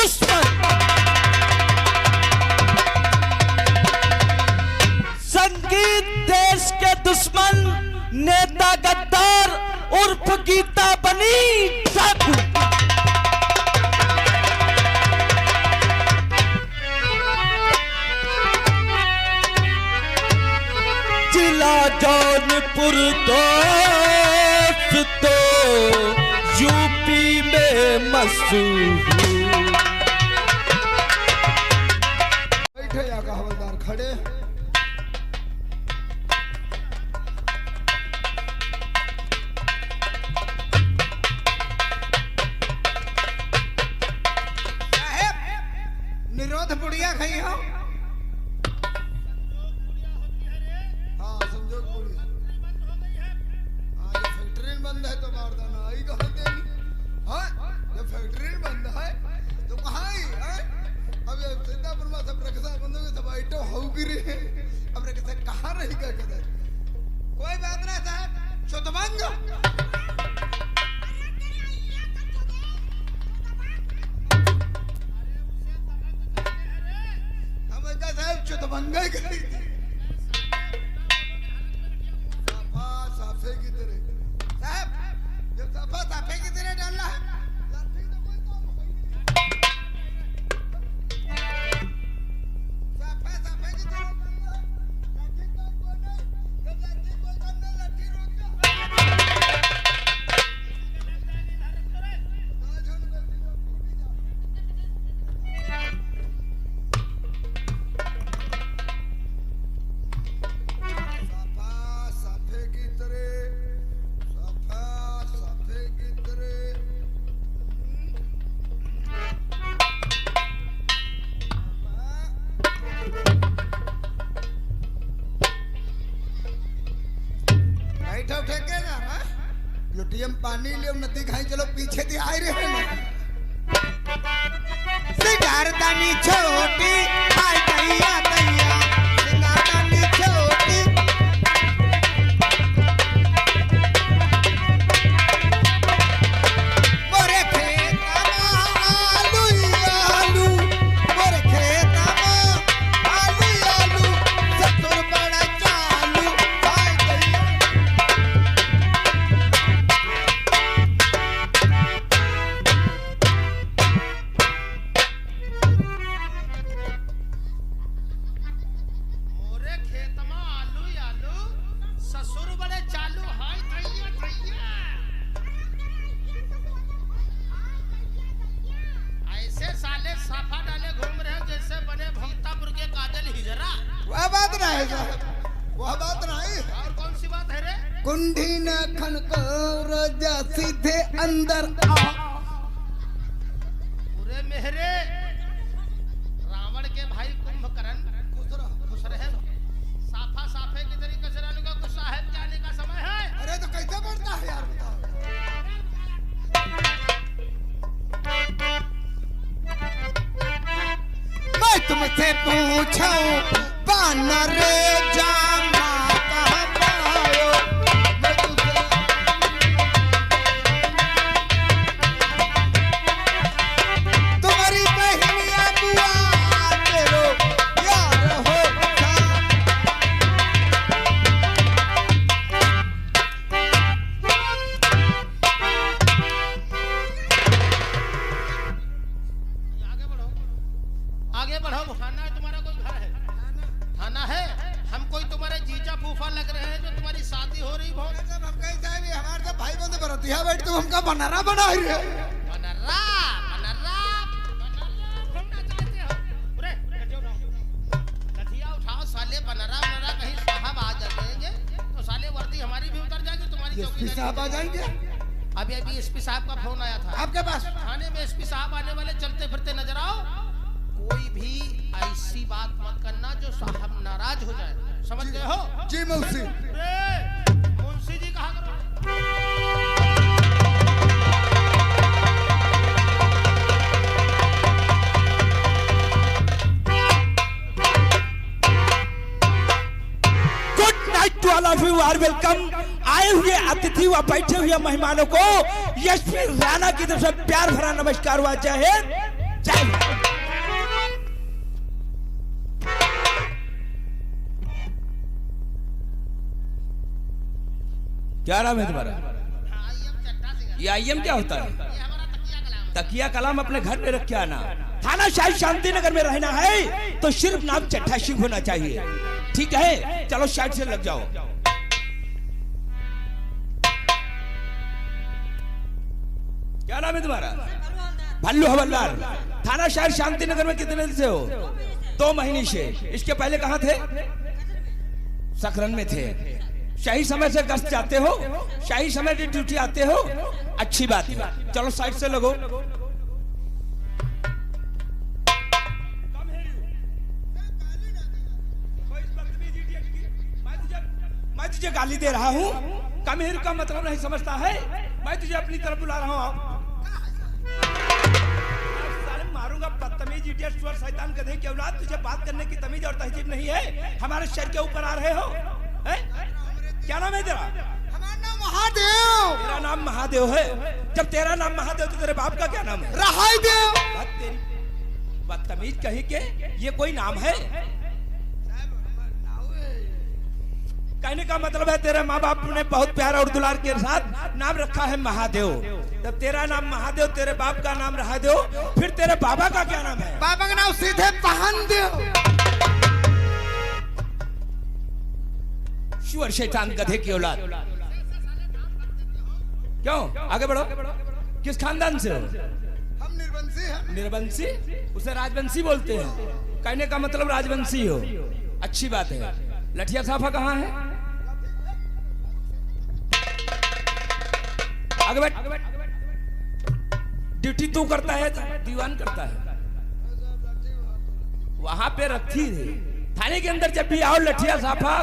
दुश्मन, संगीत देश के दुश्मन, नेता गद्दार उर्फ गीता बनी डाकू। जिला जौनपुर दोस्त तो यूपी में मशहूर। बैठे या का हवलदार खड़े। निरोध पुड़िया खाई हो? हाँ संजोग पुड़िया। आज फैक्ट्री बंद है तो बारदाना आई कहाँ देनी? हाँ जब फैक्ट्री बंद है तो कहाँ आई? अब ये सीतापुर में सब रक्षा बंद हो गए, सब आइटम हो गिरे हैं। अब रक्षा कहाँ रहेगा कदर? कोई बात ना साहब, चुतबंग। चुतबंगा ही करी थी। साफा साफे की तरह साहब, जब साफा साफे की तरह डालना है लाठी तो कोई काम नहीं। साफा साफे की तरह डालना है, लाठी काम कोई नहीं। जब लाठी कोई काम नहीं, लाठी रोक लुटियम पानी ले नदी खाई चलो पीछे थी आए रहे सिगारदानी छोटी हाय दैया दैया सिगारदानी छोटी मोरे खेत आलू आलू मोरे खेत आलू आलू ससुर बड़ा चालू हाय दैया। वह बात नहीं। और कौन सी बात है रे? कुंडी न खनको रोजा सीधे अंदर आ। पूरे मेहरे रावण के भाई कुंभकर्ण खुश रहे। साफा साफे की तरीके से रहने का कुछ साहब के आने का समय है। अरे तो कैसे बढ़ता है यार बताओ। मैं तुमसे पूछूं बानर जामा कहाँ पायो? तुम्हारी बहनिया बुआ तेरो यार हो आगे बढ़ो। थाना है तुम्हारा, कोई घर है? थाना है। हम कोई तुम्हारे जीजा फूफा लग रहे हैं जो तुम्हारी शादी हो रही बहुत। हम कैसे है हमारे सब भाई बंद बरतिया बैठ तुम हमका बनरा बना रहे हो। बनरा बनरा घूमना चाहते हो? अरे लठिया उठाओ साले। बनरा बनरा कहीं साहब आ जाएंगे तो साले वर्दी हमारी भी उतर जाएगी, तुम्हारी चौकी साहब आ जाएंगे। अभी एसपी साहब का फोन आया था आपके पास। थाने में एसपी साहब आने वाले, चलते फिरते नजर आओ। कोई भी ऐसी बात मत करना जो साहब नाराज हो जाए, समझ गए हो? जी मौसी। मुंशी जी कहा करो। Good night to all of you are welcome. आए हुए अतिथि व बैठे हुए मेहमानों को एसपी राणा की तरफ से प्यार भरा नमस्कार हुआ। जय हिंद जय हो। क्या नाम है तुम्हारा? ये आईएम क्या होता है? तकिया कलाम अपने घर में रख के आना। थाना शायद शांति नगर में रहना है तो सिर्फ नाम चट्टा सिंह होना चाहिए, ठीक है? चलो साइड से लग जाओ। क्या नाम है तुम्हारा? भल्लू हवलदार। थाना शहर शांति नगर में कितने दिन से हो? 2 महीने से। इसके पहले कहाँ थे? सकरन में थे। सही समय से गश्त जाते हो, सही समय से ड्यूटी आते हो, अच्छी बात है। चलो साइड से लगो। मैं तुझे गाली दे रहा हूँ, कम हेरू का मतलब नहीं समझता है? मैं तुझे अपनी तरफ बुला रहा हूँ। मारूंगा बदतमीज इडियट सुअर शैतान गधे की औलाद। तुझे बात करने की तमीज और तहजीब नहीं है? हमारे शहर के ऊपर आ रहे हो? क्या नाम है तेरा? हमारा नाम महादेव। तेरा नाम महादेव है? जब तेरा नाम महादेव तो तेरे बाप का क्या नाम है? रहाई देव। बदतमीज कहीं के, ये कोई नाम है? कहने का मतलब है तेरे माँ बाप ने बहुत प्यार और दुलार के साथ नाम रखा है महादेव। जब तेरा नाम महादेव, तेरे बाप का नाम महादेव, फिर तेरे बाबा का क्या नाम है? बाबा का नाम सीधे पहनदेव। शुअर शैतान गधे की औलाद। क्यों? आगे बढ़ो। किस खानदान से हो? हम निर्वंशी हैं। निर्वंशी? उसे राजवंशी बोलते हैं। कहने का मतलब राजवंशी हो, अच्छी बात है। लठिया साफा कहाँ है? आगे बैठ। ड्यूटी तू करता है, दीवान करता है? वहां पे रखी है। थाने के अंदर जब भी आओ, लठिया साफा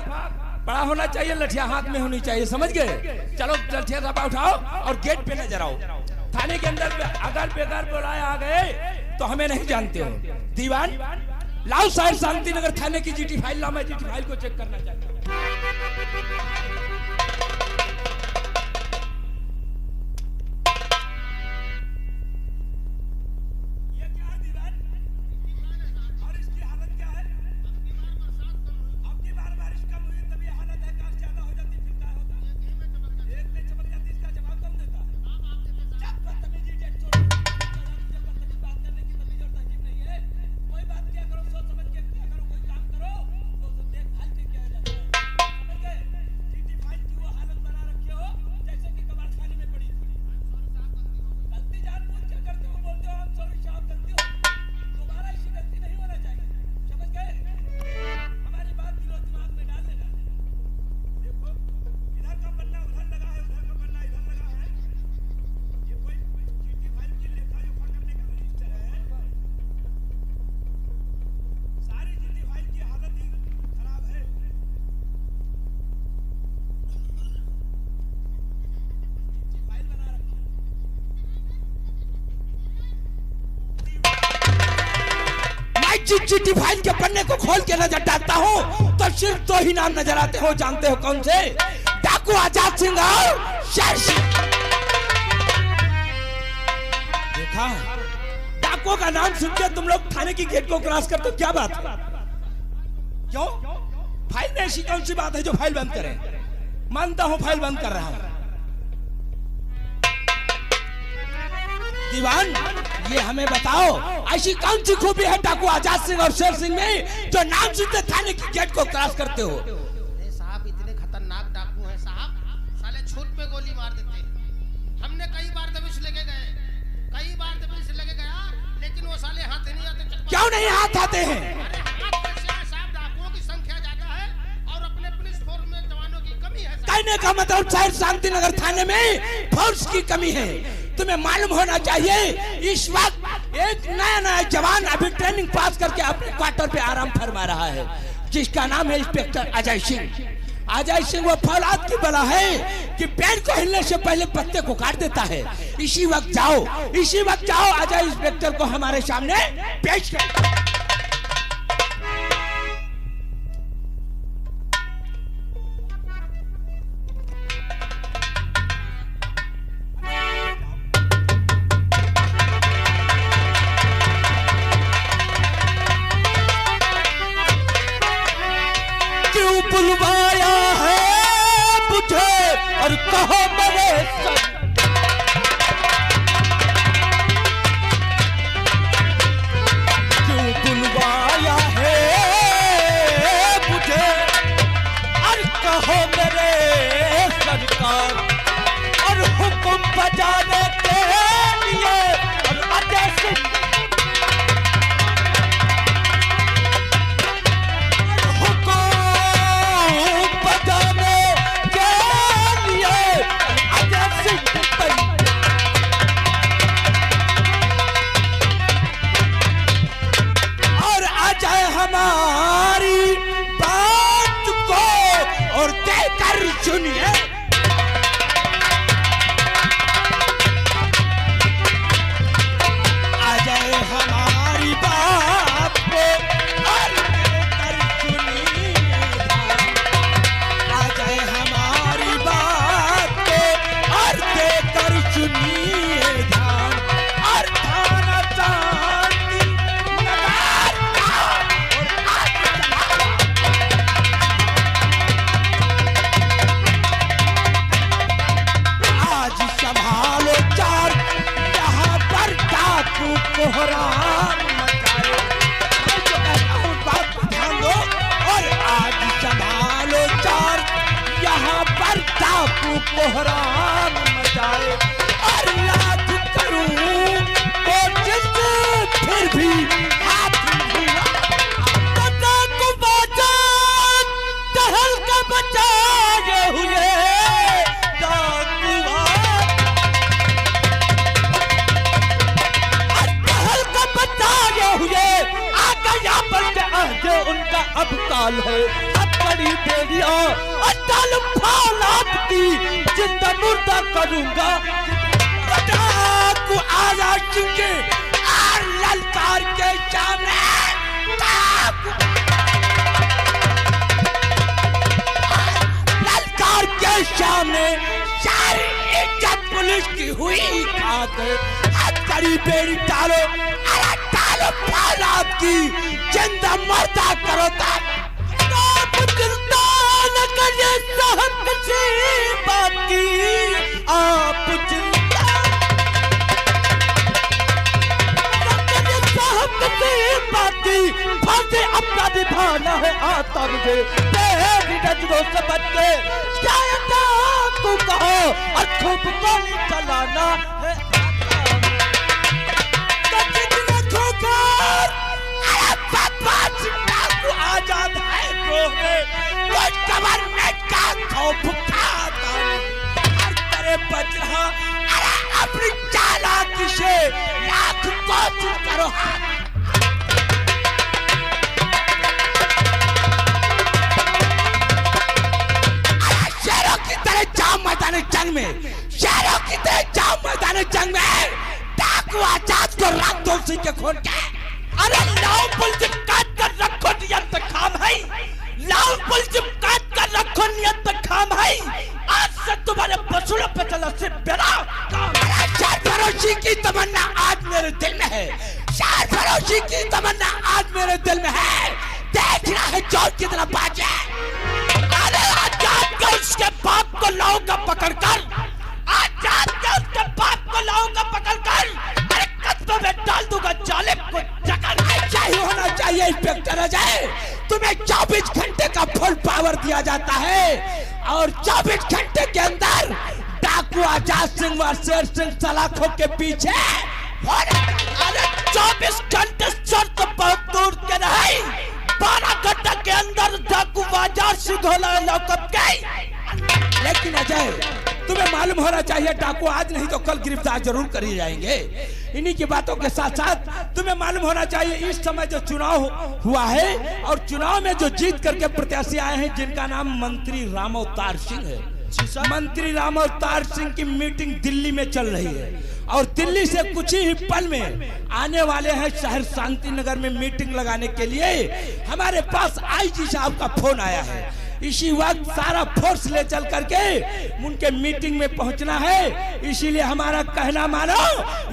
बड़ा होना चाहिए, लठिया हाथ में होनी चाहिए, समझ गए? चलो लठिया साफा उठाओ और गेट पे नजर आओ। थाने के अंदर अगर बेकार बुलाए आ गए तो हमें नहीं जानते हो। दीवान लाओ शहर शांति नगर थाने की जीटी फाइल लाओ। मैं जीटी फाइल को चेक करना चाहता हूँ। ये क्या है दीवान? और इसकी हालत क्या है? आपकी बार बारिश कम हुई तभी हालत है। काश ज्यादा हो जाती फिर क्या होता? एक में चमक जाती, इसका जवाब कौन देता है? बदतमीजी डेट छोड़। बदतमीज बात करने की तमीज और तहजीब नहीं है। कोई बात क्या करो, सोच समझ के क्या करो, कोई काम करो तो उसे देख भाल के किया जाता है, समझ गए? जीटी फाइल की वो हालत बना रखे हो जैसे कि कबाड़ खाने में पड़ी। गलती जानबूझ के करते हो, बोलते हो हम सॉरी साहब, गलती हो। दोबारा ऐसी गलती नहीं होना चाहिए, समझ गए? हमारी बात दिलो दिमाग में डाल लेना। देखो इधर का पन्ना उधर लगा है, उधर का पन्ना इधर लगा है। ये कोई जीटी फाइल की लेखा जोखा करने का रजिस्टर है? सारी जीटी फाइल की हालत ही खराब है। जीटी फाइल बना रखी है। मैं जीटी फाइल के पन्ने को खोल के नजर डालता हूँ तो सिर्फ 2 ही नाम नजर आते हो। जानते हो कौन से? डाकू आजाद सिंह और शेर सिंह। देखा, डाकुओं का नाम सुन के तुम लोग थाने की गेट को क्रॉस करते हो, क्या बात? क्यों? फाइल में ऐसी कौन सी बात है जो फाइल बंद करें? मानता हूं फाइल बंद कर रहा हूं। दीवान ये हमें बताओ, ऐसी कौन सी खूबी है डाकू आजाद सिंह और शेर सिंह में जो नाम सुनते थाने की गेट को क्रॉस करते हो? साहब इतने खतरनाक डाकू हैं साहब, साले छूट पे गोली मार देते हैं। हमने कई बार दबिश लेके गए, कई बार दबिश लेके गया, लेकिन वो साले हाथ नहीं आते। क्यों नहीं हाथ आते हैं? अरे हाथ कैसे है साहब? डाकुओं की संख्या ज्यादा है और अपने पुलिस फोर्स में जवानों की कमी है। कहने का मतलब शहर शांति नगर थाने में फोर्स की कमी है। तुम्हें मालूम होना चाहिए इस वक्त एक नया जवान अभी ट्रेनिंग पास करके अपने क्वार्टर पे आराम फरमा रहा है, जिसका नाम है इंस्पेक्टर अजय सिंह। अजय सिंह वो फौलाद की बला है कि पेड़ को हिलने से पहले पत्ते को काट देता है। इसी वक्त जाओ अजय इंस्पेक्टर को हमारे सामने पेश कर। और कहो मेरे संग क्यों बुलवाया है मुझे, और कहो मेरे सरकार और हुक्म बजाने के लिए और अजय सिंह हमारी बात को और देकर सुनिए, आ जाए हमारी बात को और देकर सुनिए, आ जाए हमारी बात को और देकर सुनिए ध्यान, और थाना चांदी नगार संभालो चार, यहाँ पर डाकू कोहराम मचाए, जो कहता हूँ बात पर ध्यान दो, और आज संभालो चार, यहाँ पर डाकू कोहराम मचाए, और लाख करूँ कोशिश फिर भी हाथ हुआ, तो डाकू बाजार टहल का बचाए हुए, उनका अब काल है, अब बड़ी बेड़िया अटल फौलाद की जिंदा मुर्दा करूंगा, डाकू आजा चुके और ललकार के सामने ललकार के सामने सारी इज्जत पुलिस की हुई खाक, अब बड़ी बेड़ी डालो, अरे डालो फौलाद की जिंदा मरदा करो आप चिंता न करिए साहब किसी बात की, आप चिंता न करिए साहब किसी बात की, फर्ज अपना निभाना है आता मुझे, तेरी नजरों से बच के शायद आपको कहो और खूब को चलाना है आजाद है कोई गवर्नमेंट का खौफ खाता हर तरह बच रहा, अरे अपनी चालाकी से लाख कोशिश करो, अरे शेरों की तरह जाओ मैदान जंग में, शेरों की तरह जाओ मैदान जंग में, डाकू आजाद को रात दो के खोल के, अरे लाओ पुलिस काट कर रखो नियत काम है, लाओ पुलिस काट कर रखो नियत काम है, आज से तुम्हारे बसूलों पे चला से बेरा सरफरोशी की तमन्ना आज मेरे दिल में है, सरफरोशी की तमन्ना आज मेरे दिल में है, देखना है चोर कितना बाजे, अरे आजाद को उसके बाप को लाऊंगा पकड़कर, आजाद को उसके बाप को लाऊंगा पकड़कर, अरे कत्तों में डाल दूंगा जालिम को जगह चाहिए होना चाहिए इंस्पेक्टर अजय, तुम्हें 24 घंटे का फुल पावर दिया जाता है और 24 घंटे के अंदर डाकू आजाद सिंह व शेर सिंह सलाखों के पीछे, अरे 24 घंटे शर्त बहुत दूर के नहीं, 12 घंटे के अंदर डाकू आजाद सिंह होला लौकत गई, लेकिन अजय तुम्हें मालूम होना चाहिए डाकू आज नहीं तो कल गिरफ्तार जरूर कर ही जाएंगे, इन्हीं की बातों के साथ साथ तुम्हें मालूम होना चाहिए इस समय जो चुनाव हुआ है और चुनाव में जो जीत करके प्रत्याशी आए हैं जिनका नाम मंत्री राम अवतार सिंह है, मंत्री राम अवतार सिंह की मीटिंग दिल्ली में चल रही है और दिल्ली से कुछ ही पल में आने वाले हैं शहर शांति नगर में मीटिंग लगाने के लिए, हमारे पास आईजी साहब का फोन आया है, इसी वक्त सारा फोर्स ले चल करके उनके मीटिंग में पहुंचना है, इसीलिए हमारा कहना मानो,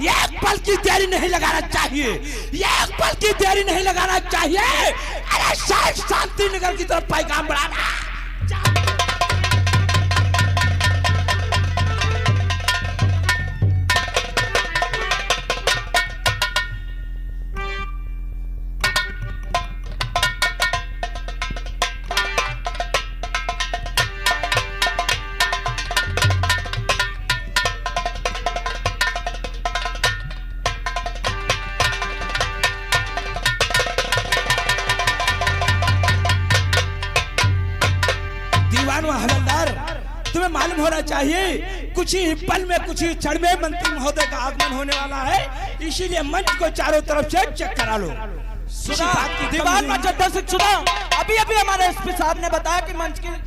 एक पल की देरी नहीं लगाना चाहिए, एक पल की देरी नहीं लगाना चाहिए, अरे शहर शांति नगर की तरफ पैगाम बढ़ाना। मालूम होना चाहिए कुछ ही पल में कुछ ही क्षण में मंत्री महोदय का आगमन होने वाला है, इसीलिए मंच को चारों तरफ से चेक करा लो। सुना दीवार में चट्टा से सुना, अभी अभी हमारे एसपी साहब ने बताया कि मंच के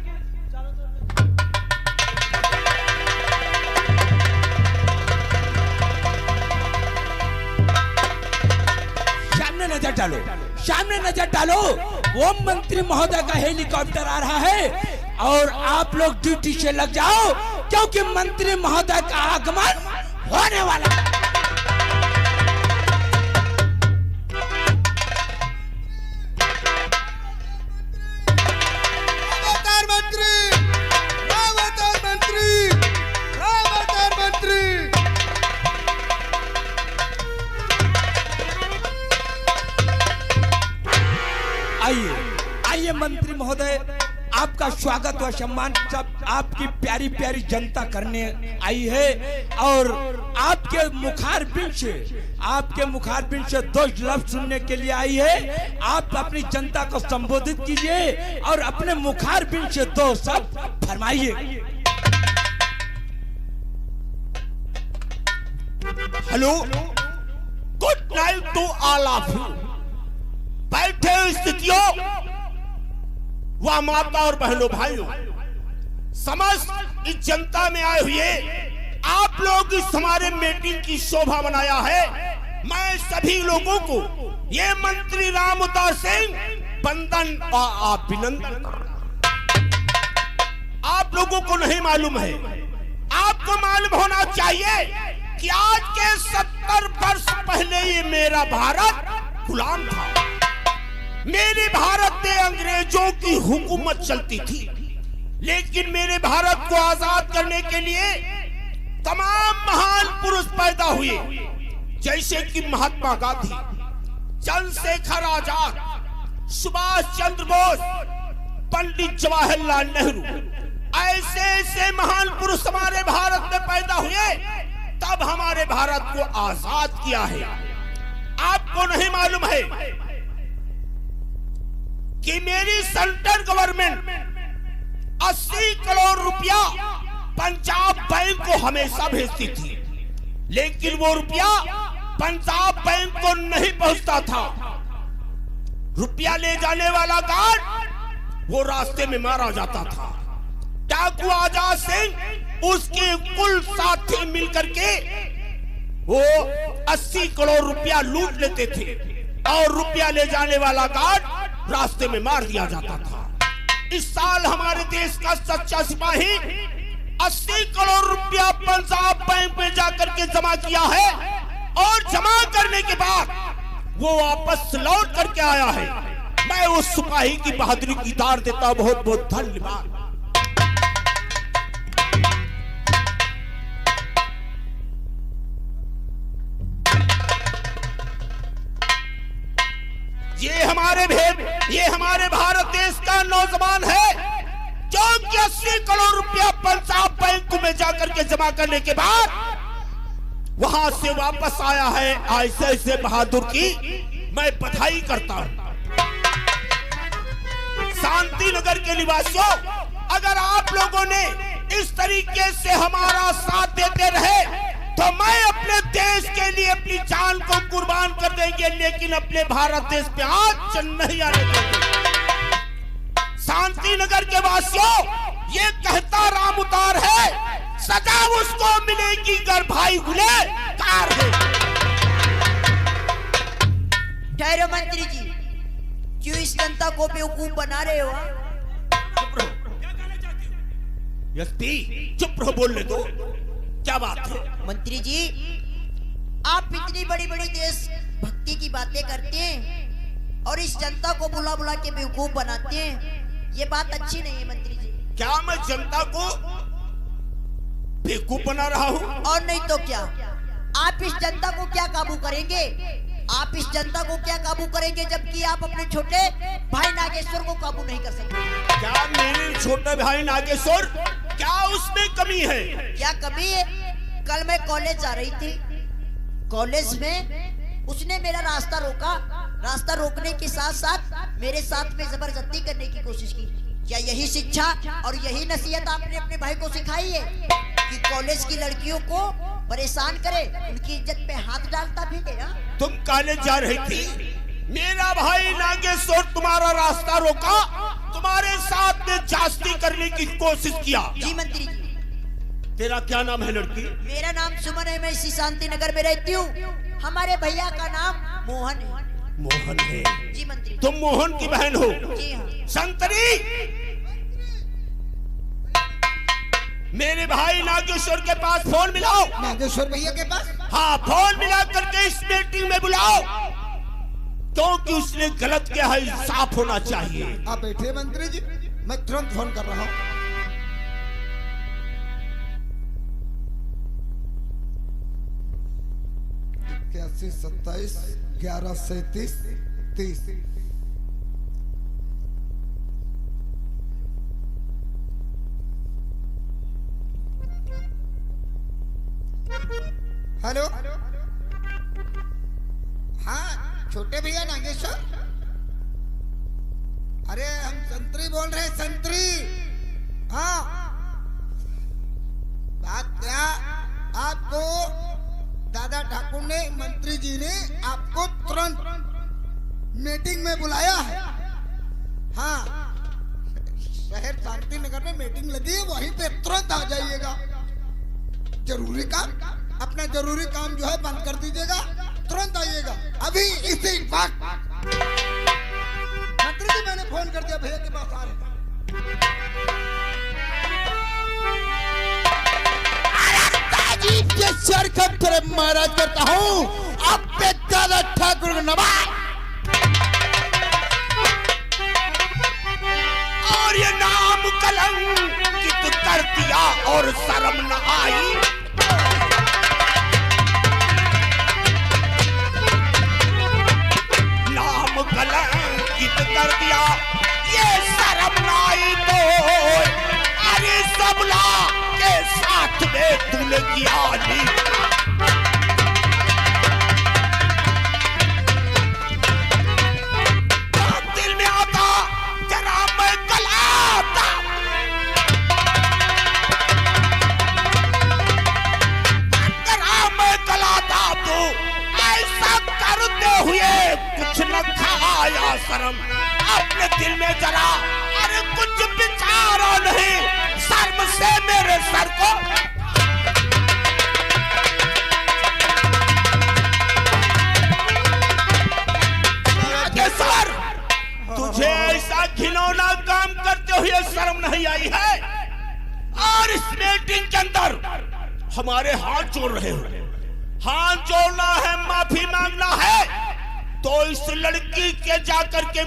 सामने नजर डालो, वो मंत्री महोदय का हेलीकॉप्टर आ रहा है और आप लोग ड्यूटी से लग जाओ क्योंकि मंत्री महोदय का आगमन होने वाला है। आइए मंत्री महोदय, आपका स्वागत व सम्मान सब आपकी प्यारी प्यारी जनता करने आई है और आपके मुखारबिंद से 2 लफ्ज सुनने के लिए आई है। आप अपनी जनता को संबोधित कीजिए और अपने मुखारबिंद से 2 शब्द फरमाइए। Hello, good night to all of you. बैठे स्थितियों व माता और बहनों भाइयों, समस्त इस जनता में आए हुए आप लोग इस हमारे मीटिंग की शोभा बनाया है। मैं सभी लोगों को ये मंत्री राम उतार सिंह वंदन और अभिनंदन। आप लोगों को नहीं मालूम है, आपको मालूम होना चाहिए कि आज के 70 वर्ष पहले ये मेरा भारत गुलाम था। मेरे भारत में अंग्रेजों की हुकूमत चलती थी, लेकिन मेरे भारत को आजाद करने के लिए तमाम महान पुरुष पैदा हुए, जैसे कि महात्मा गांधी, चंद्रशेखर आजाद, सुभाष चंद्र बोस, पंडित जवाहरलाल नेहरू। ऐसे ऐसे महान पुरुष हमारे भारत में पैदा हुए, तब हमारे भारत को आजाद किया है। आपको नहीं मालूम है कि मेरी सेंट्रल गवर्नमेंट 80 करोड़ रुपया पंजाब बैंक को हमेशा भेजती थी, लेकिन वो रुपया पंजाब बैंक को नहीं पहुंचता था। रुपया ले जाने वाला गार्ड वो रास्ते में मारा जाता था। डाकू आजाद सिंह उसके कुल साथी मिलकर के वो 80 करोड़ रुपया लूट लेते थे और रुपया ले जाने वाला गार्ड रास्ते में मार दिया जाता था। इस साल हमारे देश का सच्चा सिपाही 80 करोड़ रुपया पंजाब बैंक में जाकर के जमा किया है और जमा करने के बाद वो वापस लौट करके आया है। मैं उस सिपाही की बहादुरी की दाद देता हूं। बहुत बहुत धन्यवाद। ये हमारे भारत देश का नौजवान है जो कि 80 करोड़ रुपया पंजाब बैंक में जाकर के जमा करने के बाद वहां से वापस आया है। ऐसे ऐसे बहादुर की मैं बधाई करता हूं। शांति नगर के निवासियों, अगर आप लोगों ने इस तरीके से हमारा साथ देते रहे तो मैं अपने देश के लिए अपनी जान को कुर्बान कर देंगे, लेकिन अपने भारत देश पे आंच नहीं आने देंगे। शांति नगर के वासियों, ये कहता राम उतार है, सजा उसको मिलेगी अगर भाई गुनहगार है। ठहरो मंत्री जी, क्यों इस जनता को बेवकूफ बना रहे हो? चुप रहो। क्या कहना चाहती हो? एसपी चुप रहो, बोलने दो। क्या बात है? मंत्री जी, आप इतनी बड़ी बड़ी देश भक्ति की बातें करते हैं और इस जनता को बुला बुला के बेवकूफ बनाते हैं, ये बात अच्छी नहीं है मंत्री जी। क्या मैं जनता को बेवकूफ बना रहा हूँ? और नहीं तो क्या, आप इस जनता को क्या काबू करेंगे? आप इस जनता को क्या काबू करेंगे जबकि आप अपने छोटे भाई नागेश्वर को काबू नहीं कर सकते? क्या मेरे छोटे भाई नागेश्वर, क्या उसमें कमी है? क्या कमी है? कल मैं कॉलेज जा रही थी, कॉलेज में उसने मेरा रास्ता रोका, रास्ता रोकने के साथ साथ मेरे साथ में जबरदस्ती करने की कोशिश की। क्या यही शिक्षा और यही नसीहत आपने अपने भाई को सिखाई है कि कॉलेज की लड़कियों को परेशान करे, उनकी इज्जत पे हाथ डालता फिरे? तुम कॉलेज जा रही थी, मेरा भाई नागेश्वर तुम्हारा रास्ता रोका, तुम्हारे साथ में जास्ती करने की कोशिश किया। जी मंत्री जी। तेरा क्या नाम है लड़की? मेरा नाम सुमन है, मैं इसी शांति नगर में रहती हूँ। हमारे भैया का नाम मोहन है। मोहन है? जी मंत्री। तुम मोहन की बहन हो? जी हाँ। संतरी, मेरे भाई नागेश्वर के पास फोन मिलाओ। नागेश्वर भैया के पास? हाँ, फोन मिला करके इस मीटिंग में बुलाओ, क्योंकि उसने गलत किया है, साफ होना चाहिए। आप बैठे मंत्री जी, मैं तुरंत फोन कर रहा हूँ। 81 27 11 37 30। हेलो, हाँ छोटे भैया नागेश्वर, अरे हम संतरी बोल रहे हैं, संतरी। हाँ, बात क्या, आपको दादा ठाकुर ने, मंत्री जी ने आपको तुरंत मीटिंग में बुलाया है। हाँ, शहर शांति नगर में मीटिंग लगी है, वहीं पे तुरंत आ जाइएगा। जरूरी काम, अपना जरूरी काम जो है बंद कर दीजिएगा, तुरंत आइएगा अभी इसी वक्त। मंत्री जी मैंने फोन कर दिया, भैया के पास आ रहे। सर कब तेरे महाराज करता हूँ, अब पे दादा ठाकुर का नवाब। और ये नाम कलंकित कर दिया और शर्म न आई। नाम कलंकित कर दिया, ये शर्म न आई तो अरे सबला के साथ में तूने किया नहीं। दिल में आता जरा मैं गलाता, जरा मैं गलाता तो ऐसा करते हुए कुछ न खाया शर्म। अपने दिल में जरा अरे कुछ विचारा नहीं, शर्म से मेरे सर को सर, तुझे ऐसा घिनौना काम करते हुए शर्म नहीं आई है? और इस मीटिंग के अंदर हमारे हाथ जोड़ रहे हो, हाथ जोड़ना है, माफी मांगना है, तो इस लड़की के जाकर के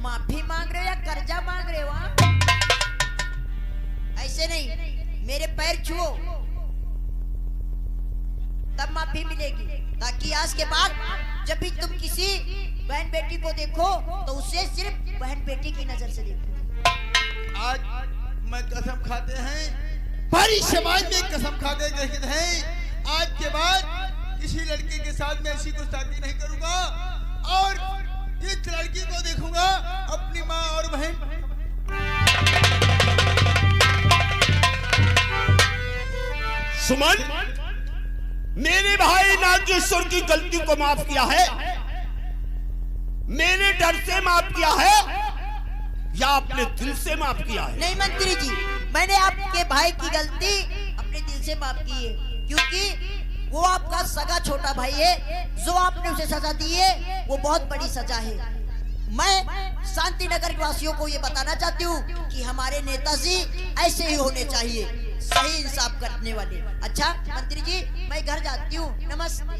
माफी मांग रहे हो या कर्जा मांग रहे हो? ऐसे नहीं, मेरे पैर छुओ तब माफी मिलेगी, ताकि आज के बाद जब भी तुम किसी बहन बेटी को देखो तो उसे सिर्फ बहन बेटी की नजर से देखो। आज मैं कसम खाते हैं, भारी समाज में कसम खाते कहते हैं, आज के बाद किसी लड़के के साथ मैं ऐसी गुस्ताखी नहीं करूंगा, और जिस लड़की को देखूंगा अपनी माँ और बहन। सुमन, मेरे भाई नागेश्वर की गलती को माफ किया है, मेरे डर से माफ किया है या अपने दिल से माफ किया है? नहीं मंत्री जी, मैंने आपके भाई की गलती अपने दिल से माफ की है, क्योंकि वो आपका सगा छोटा भाई है। जो आपने उसे सजा दी है वो बहुत बड़ी सजा है। मैं शांति नगर के वासियों को ये बताना चाहती हूँ कि हमारे नेताजी ऐसे ही होने चाहिए, सही इंसाफ करने वाले। अच्छा मंत्री जी, मैं घर जाती हूँ, नमस्ते।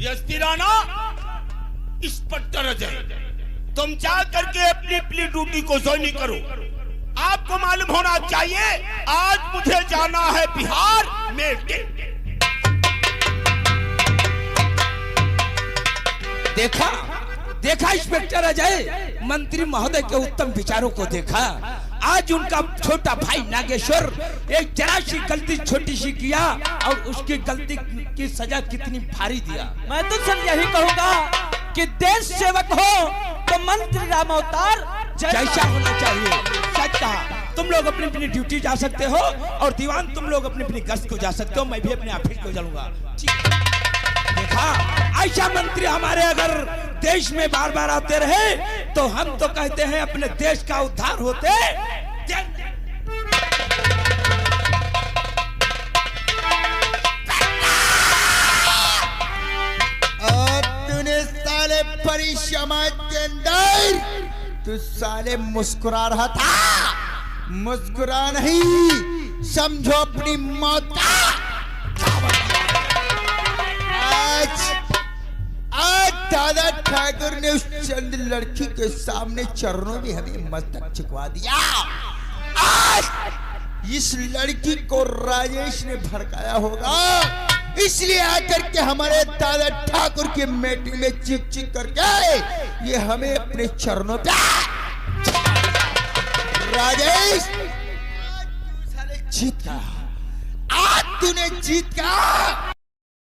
यस्ती राणा, इंस्पेक्टर अजय, तुम जा करके अपनी ड्यूटी को ज्वाइन करो। आपको मालूम होना चाहिए आज मुझे जाना है बिहार मीटिंग। देखा देखा इंस्पेक्टर अजय, मंत्री महोदय के उत्तम विचारों को देखा। आज उनका छोटा भाई नागेश्वर एक जरा सी गलती छोटी सी किया और उसकी गलती की सजा कितनी भारी दिया। मैं तो सर यही कहूंगा कि देश सेवक हो तो मंत्री राम अवतार जैसा होना चाहिए। सच कहा। तुम लोग अपनी अपनी ड्यूटी जा सकते हो और दीवान तुम लोग अपनी अपनी गश्त को जा सकते हो। मैं भी अपने ऑफिस को जाऊंगा। देखा, ऐसा मंत्री हमारे अगर देश में बार बार आते रहे तो हम तो कहते हैं अपने देश का उद्धार होते। तूने साले परी समाज के अंदर तू साले मुस्कुरा रहा था, मुस्कुरा नहीं, समझो अपनी मौत का। आज दादा ठाकुर ने उस चंद लड़की के सामने चरणों में हमें मस्तक झुकवा दिया। आज इस लड़की को राजेश ने भड़काया होगा, इसलिए आकर के हमारे दादा ठाकुर की मीटिंग में चिक चिक करके ये हमें अपने चरणों पे। राजेश, आज तू साले जीत गया, आज तूने जीत गया।